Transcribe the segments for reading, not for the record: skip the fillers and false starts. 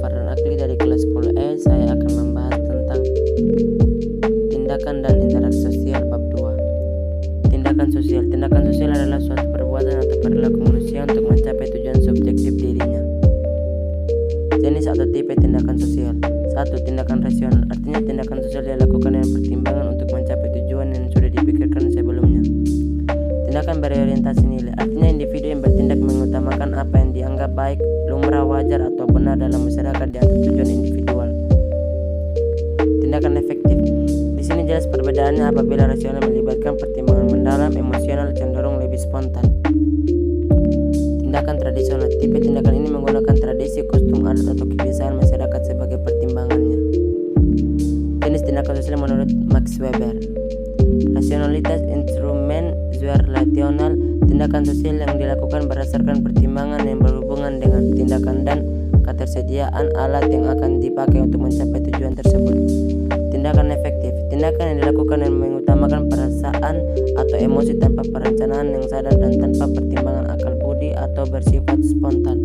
Fardan Akli dari kelas 10E. Saya akan membahas tentang tindakan dan interaksi sosial bab 2. Tindakan sosial. Tindakan sosial adalah suatu perbuatan atau perilaku manusia untuk mencapai tujuan subjektif dirinya. Jenis atau tipe tindakan sosial. 1. Tindakan rasional. Artinya tindakan sosial dilakukan dengan pertimbangan untuk mencapai tujuan yang sudah dipikirkan sebelumnya. Tindakan berorientasi nilai. Artinya individu yang bertindak mengutamakan apa yang dianggap baik, lumrah, wajar, atau benar dalam masyarakat di atas tujuan individual. Tindakan efektif. Di sini jelas perbedaannya apabila rasional melibatkan pertimbangan mendalam, emosional cenderung lebih spontan. Tindakan tradisional. Tipe tindakan ini menggunakan tradisi, kostum, adat, atau kebiasaan masyarakat sebagai pertimbangannya. Jenis tindakan sosial menurut Max Weber. Rasionalitas instrumen relasional. Tindakan sosial yang dilakukan berdasarkan pertimbangan yang berhubungan dengan tindakan dan ketersediaan alat yang akan dipakai untuk mencapai tujuan tersebut. Tindakan efektif. Tindakan yang dilakukan yang mengutamakan perasaan atau emosi tanpa perencanaan yang sadar dan tanpa pertimbangan akal budi atau bersifat spontan.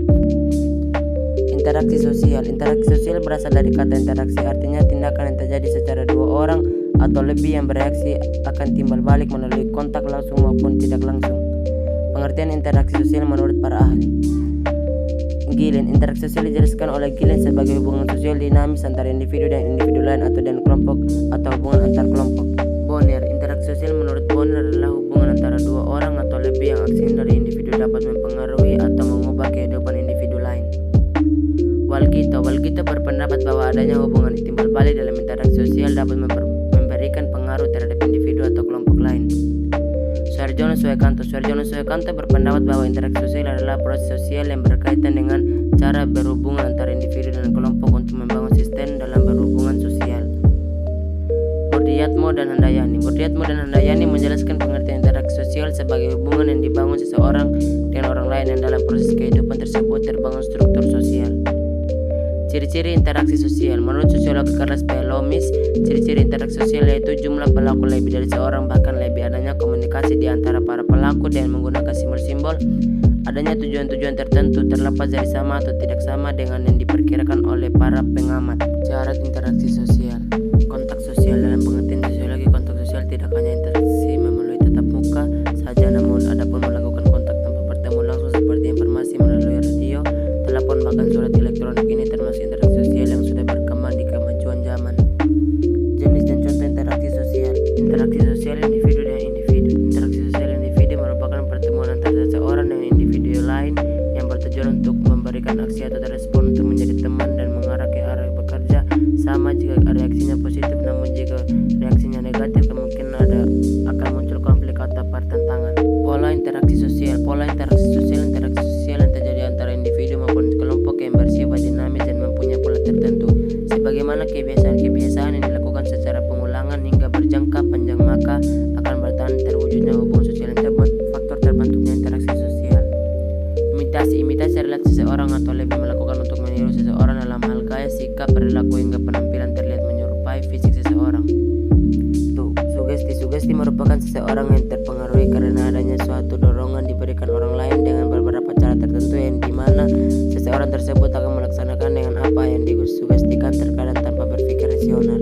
Interaksi sosial. Interaksi sosial berasal dari kata interaksi, artinya tindakan yang terjadi secara dua orang atau lebih yang bereaksi akan timbal balik melalui kontak langsung maupun tidak langsung. Pengertian interaksi sosial menurut para ahli. Gillen. Interaksi sosial dijelaskan oleh Gillen sebagai hubungan sosial dinamis antara individu dan individu lain atau dan kelompok atau hubungan antar kelompok. Bonner. Interaksi sosial menurut Bonner adalah hubungan antara dua orang atau lebih yang aksinya dari individu dapat mempengaruhi atau mengubah kehidupan individu lain. Walgito berpendapat bahwa adanya hubungan timbal balik dalam interaksi sosial dapat memberikan pengaruh terhadap individu atau kelompok lain. Suharjono Suekanto berpendapat bahwa interaksi sosial adalah proses sosial yang berkaitan dengan cara berhubungan antara individu dan kelompok untuk membangun sistem dalam berhubungan sosial. Murdiatmo dan Handayani menjelaskan pengertian interaksi sosial sebagai hubungan yang dibangun seseorang dengan orang lain yang dalam proses kehidupan tersebut terbangun struktur sosial. Ciri-ciri interaksi sosial. Menurut sosiolog Carles P. Lomis, ciri-ciri interaksi sosial yaitu jumlah pelaku lebih dari seorang, bahkan lebih adanya komunikasi di antara para pelaku dengan menggunakan simbol-simbol, adanya tujuan-tujuan tertentu terlepas dari sama atau tidak sama dengan yang diperkirakan oleh para pengamat. Syarat interaksi sosial. Kontak sosial. Dalam pengertian sosiologi, kontak sosial tidak hanya interaksi melalui tatap muka saja, namun ada pun melakukan kontak tanpa bertemu langsung seperti informasi melalui radio, telepon, bahkan surat elektronik. Ini termasuk interaksi sosial yang sudah berkembang di kemajuan zaman. Jenis dan contoh interaksi sosial. Interaksi sosial individu dengan individu. Interaksi sosial individu merupakan pertemuan antara seseorang dengan individu lain yang bertujuan untuk memberikan aksi atau respon untuk menjadi teman dan mengarah ke arah bekerja sama. Jika reaksinya positif, namun jika reaksinya negatif, kemungkinan akan muncul konflik atau pertentangan. Pola interaksi sosial yang terjadi antara individu maupun kelompok yang bersifat dinamis dan mempunyai pola tertentu. Sebagaimana kebiasaan yang dilakukan secara pengulangan hingga berjangka panjang, maka akan bertahan terwujudnya hubungan sosial yang faktor terbentuknya interaksi sosial. Imitasi adalah seseorang atau lebih melakukan untuk meniru seseorang dalam hal gaya, sikap, perilaku hingga penampilan terlihat menyerupai fisik seseorang. Sugesti merupakan seseorang yang terpengaruhi karena adanya suatu dorongan diberikan orang lain dengan beberapa cara tertentu yang dimana seseorang tersebut akan melaksanakan dengan apa yang disugestikan, terkadang tanpa berpikir rasional.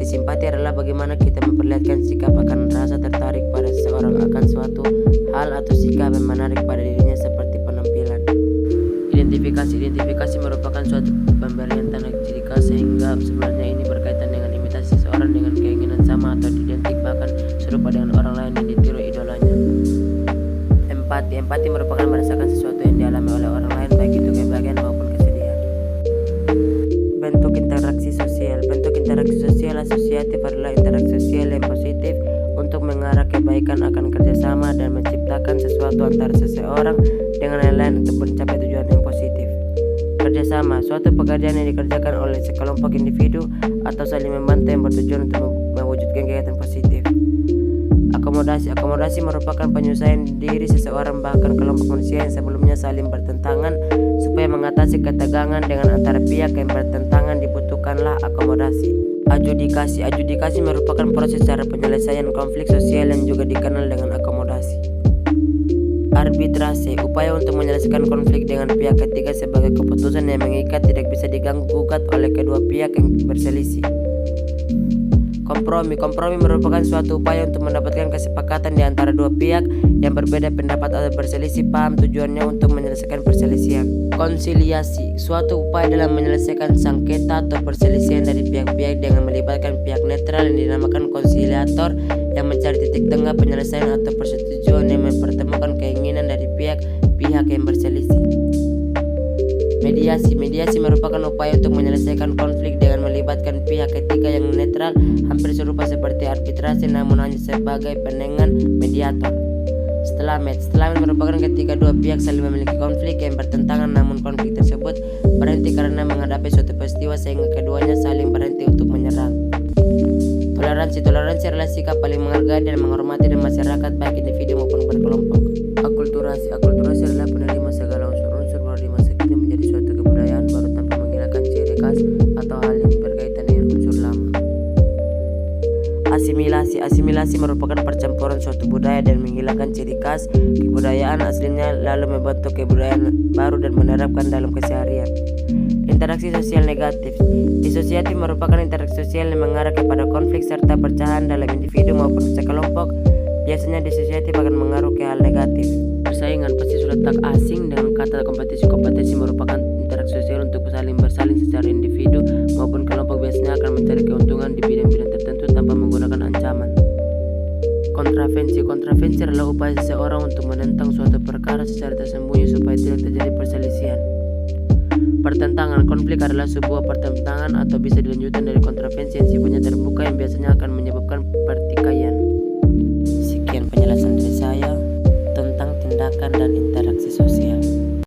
Simpati adalah bagaimana kita memperlihatkan sikap akan rasa tertarik pada seseorang akan suatu hal atau sikap yang menarik pada dirinya seperti penampilan. Identifikasi merupakan suatu pemberian tanda ciri khas sehingga sebenarnya ini berkaitan dengan imitasi seseorang dengan keinginan sama atau identik bahkan serupa dengan orang lain yang ditiru idolanya. Empati merupakan merasakan sesuatu yang dialami oleh orang lain, baik itu kebahagiaan maupun kesedihan. Bentuk interaksi sosial asosiatif adalah interaksi sosial yang positif untuk mengarah kebaikan akan kerjasama dan menciptakan sesuatu antara seseorang dengan yang lain untuk mencapai tujuan yang positif. Kerjasama, suatu pekerjaan yang dikerjakan oleh sekelompok individu atau saling membantu yang bertujuan untuk mewujudkan kegiatan positif. Akomodasi merupakan penyelesaian diri seseorang bahkan kelompok manusia yang sebelumnya saling bertentangan supaya mengatasi ketegangan dengan antara pihak yang bertentangan dibutuhkanlah akomodasi. Adjudikasi merupakan proses cara penyelesaian konflik sosial yang juga dikenal dengan akomodasi. Arbitrase, upaya untuk menyelesaikan konflik dengan pihak ketiga sebagai keputusan yang mengikat, tidak bisa diganggu-gugat oleh kedua pihak yang berselisih. Kompromi merupakan suatu upaya untuk mendapatkan kesepakatan di antara dua pihak yang berbeda pendapat atau berselisih paham tujuannya untuk menyelesaikan perselisihan. Konsiliasi, suatu upaya dalam menyelesaikan sengketa atau perselisihan dari pihak-pihak dengan melibatkan pihak netral yang dinamakan konsiliator yang mencari titik tengah penyelesaian atau persetujuan yang mempertemukan keinginan dari pihak yang berselisih. Mediasi merupakan upaya untuk menyelesaikan konflik dengan melibatkan pihak ketiga yang netral, hampir serupa seperti arbitrase namun hanya sebagai penengan mediator. Stalemate merupakan ketika dua pihak saling memiliki konflik yang bertentangan namun konflik tersebut berhenti karena menghadapi suatu peristiwa sehingga keduanya saling berhenti untuk menyerang. Toleransi adalah sikap paling menghargai dan menghormati dari masyarakat baik individu maupun berkelompok. Akulturasi adalah penerima segala unsur-unsur baru di masa kini menjadi suatu kebudayaan baru tanpa menghilangkan ciri khas atau hal yang berkaitan dengan unsur lama. Asimilasi merupakan percampuran suatu budaya dan menghilangkan ciri khas kebudayaan aslinya lalu membentuk kebudayaan baru dan menerapkan dalam keseharian. Interaksi sosial negatif. Disosiatif merupakan interaksi sosial yang mengarah kepada konflik serta perpecahan dalam individu maupun sekelompok. Biasanya disosiatif akan mengaruh ke hal negatif. Persaingan pasti sudah tak asing dengan kata kompetisi. Kompetisi merupakan interaksi sosial untuk bersaling secara individu maupun kelompok, biasanya akan mencari keuntungan di bidang-bidang tertentu tanpa menggunakan ancaman. Kontravensi adalah upaya seseorang untuk menentang suatu perkara secara tersembunyi supaya tidak terjadi perselisihan. Pertentangan konflik adalah sebuah pertentangan atau bisa dilanjutkan dari kontravensi yang sifatnya terbuka yang biasanya akan menyebabkan pertikaian. Sekian penjelasan dari saya tentang tindakan dan interaksi